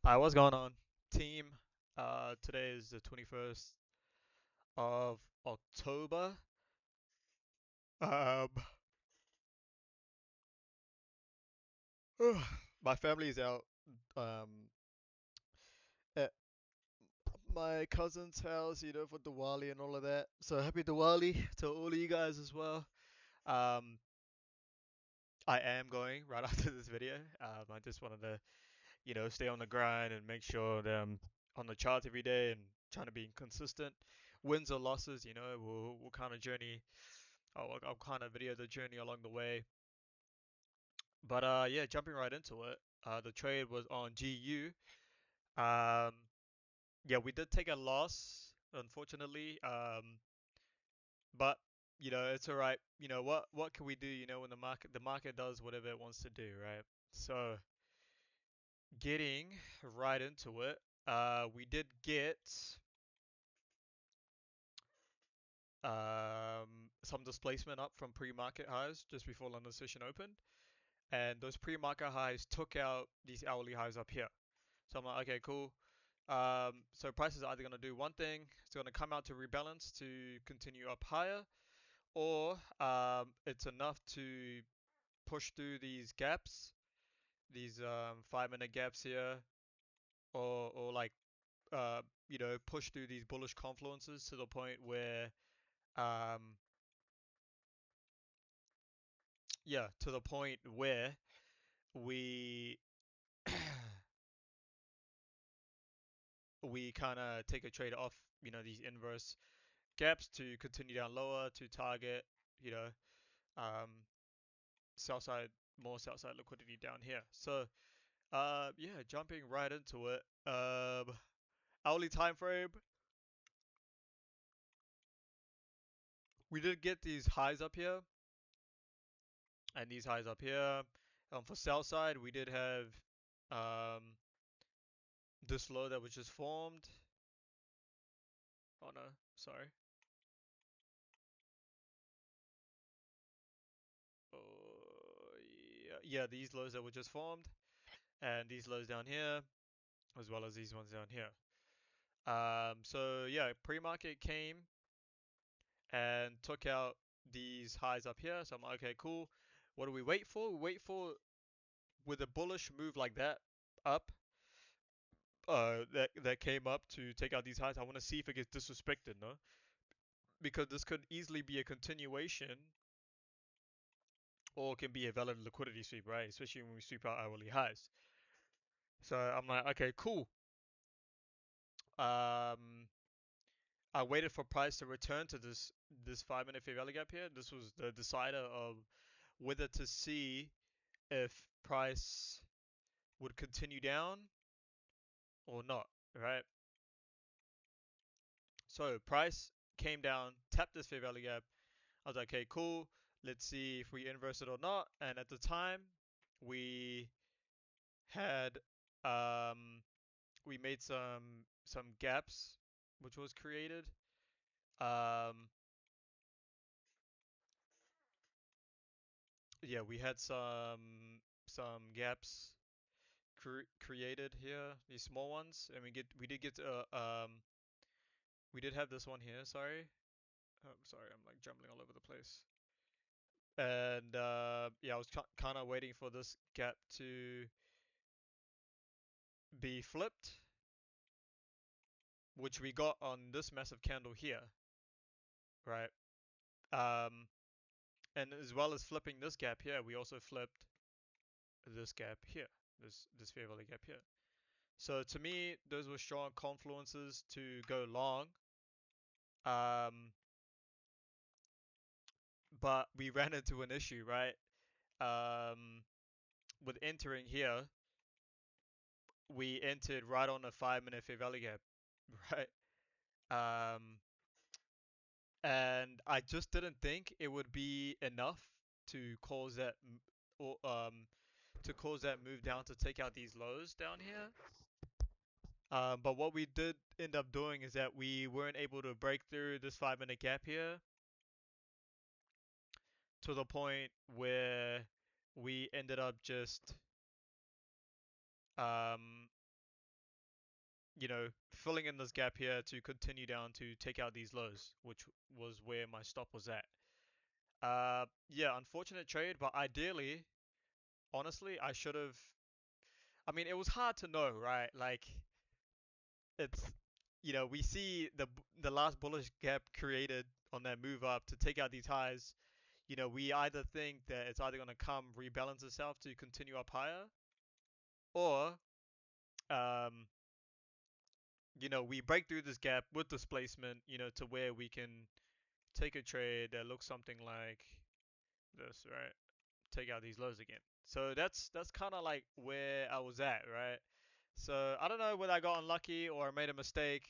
Hi, what's going on, team? Today is the 21st of October. Um, my family is out at my cousin's house, for Diwali and all of that. So happy Diwali to all of you guys as well. Um, I am going right after this video. I just wanted to, stay on the grind and make sure that I'm on the charts every day and trying to be consistent. Wins or losses, we'll kind of journey. I'll kind of video the journey along the way. But yeah, jumping right into it. The trade was on GU. Um, yeah, we did take a loss, unfortunately. But it's all right. What can we do? When the market does whatever it wants to do, right? So getting right into it. We did get some displacement up from pre-market highs just before London session opened, and those pre-market highs took out these hourly highs up here. So I'm like, okay, cool. So price is either going to do one thing, it's going to come out to rebalance to continue up higher, or it's enough to push through these gaps, these 5 minute gaps here, or like push through these bullish confluences to the point where um, yeah, to the point where we we kind of take a trade off, these inverse gaps to continue down lower to target, you know, um, sell side, more sell side liquidity down here. So, yeah, jumping right into it. Hourly time frame, we did get these highs up here and these highs up here. For sell side, we did have um, this low that was just formed. Oh no, sorry. Oh, yeah, these lows that were just formed, and these lows down here, as well as these ones down here. So yeah, pre-market came and took out these highs up here. So I'm like, okay, cool. What do we wait for? We wait for with a bullish move like that up, that came up to take out these highs. I want to see if it gets disrespected, no? Because this could easily be a continuation, or it can be a valid liquidity sweep, right? Especially when we sweep out hourly highs. So I'm like, okay, cool. Um, I waited for price to return to this 5 minute fair value gap here. This was the decider of whether to see if price would continue down or not, right? So price came down, tapped this fair value gap. I was like, okay, cool. Let's see if we inverse it or not. And at the time, we had we made some gaps, which was created. Um, yeah, we had some gaps created here, these small ones, and we did get we did have this one here. Sorry, sorry, I'm like jumbling all over the place. And yeah, I was kind of waiting for this gap to be flipped, which we got on this massive candle here, right? Um, and as well as flipping this gap here, we also flipped this gap here, this fair value gap here. So to me, those were strong confluences to go long. Um, but we ran into an issue, right? Um, with entering here, we entered right on a 5 minute fair value gap, right? Um, and I just didn't think it would be enough to cause that or to cause that move down to take out these lows down here. But what we did end up doing is that we weren't able to break through this 5 minute gap here to the point where we ended up just um filling in this gap here to continue down to take out these lows, which was where my stop was at. Yeah, unfortunate trade, but ideally, honestly, I should have. I mean, it was hard to know, right? Like, it's we see the last bullish gap created on that move up to take out these highs. We either think that it's either going to come rebalance itself to continue up higher, or um, we break through this gap with displacement, to where we can take a trade that looks something like this, right? Take out these lows again. So that's kind of like where I was at, right? So I don't know whether I got unlucky or I made a mistake.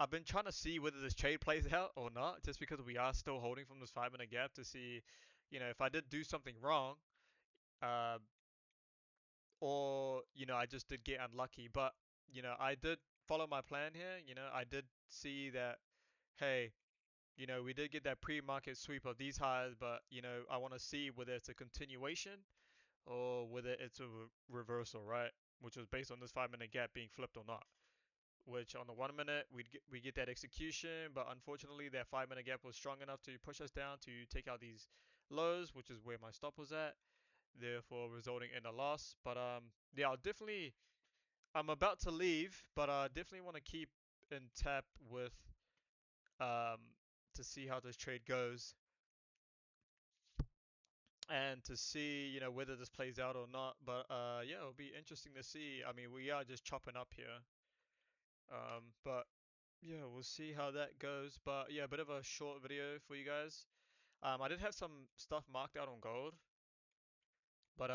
I've been trying to see whether this trade plays out or not, just because we are still holding from this 5 minute gap to see, if I did do something wrong, uh, or I just did get unlucky. But I did follow my plan here. I did see that, hey, we did get that pre-market sweep of these highs, but I want to see whether it's a continuation or whether it's a reversal, right? Which was based on this 5 minute gap being flipped or not. Which on the 1 minute we get that execution, but unfortunately that 5 minute gap was strong enough to push us down to take out these lows, which is where my stop was at, therefore resulting in a loss. But yeah, I'm about to leave, but I definitely want to keep in tap with um to see how this trade goes and to see whether this plays out or not. But yeah, it'll be interesting to see. I mean, we are just chopping up here. But yeah, we'll see how that goes. But yeah, a bit of a short video for you guys. I did have some stuff marked out on gold, but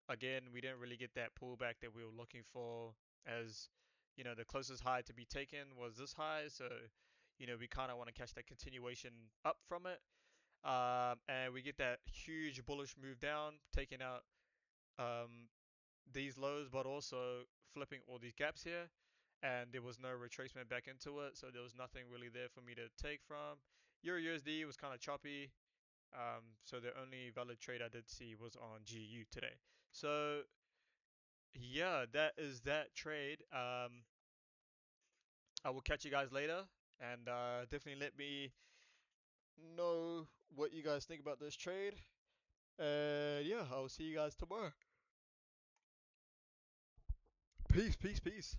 again, we didn't really get that pullback that we were looking for. As the closest high to be taken was this high, so we kind of want to catch that continuation up from it. And we get that huge bullish move down, taking out um, these lows, but also flipping all these gaps here. And there was no retracement back into it, so there was nothing really there for me to take from. Euro USD was kind of choppy, so the only valid trade I did see was on GU today. So yeah, that is that trade. I will catch you guys later, and definitely let me know what you guys think about this trade. And yeah, I'll see you guys tomorrow. Peace, peace, peace.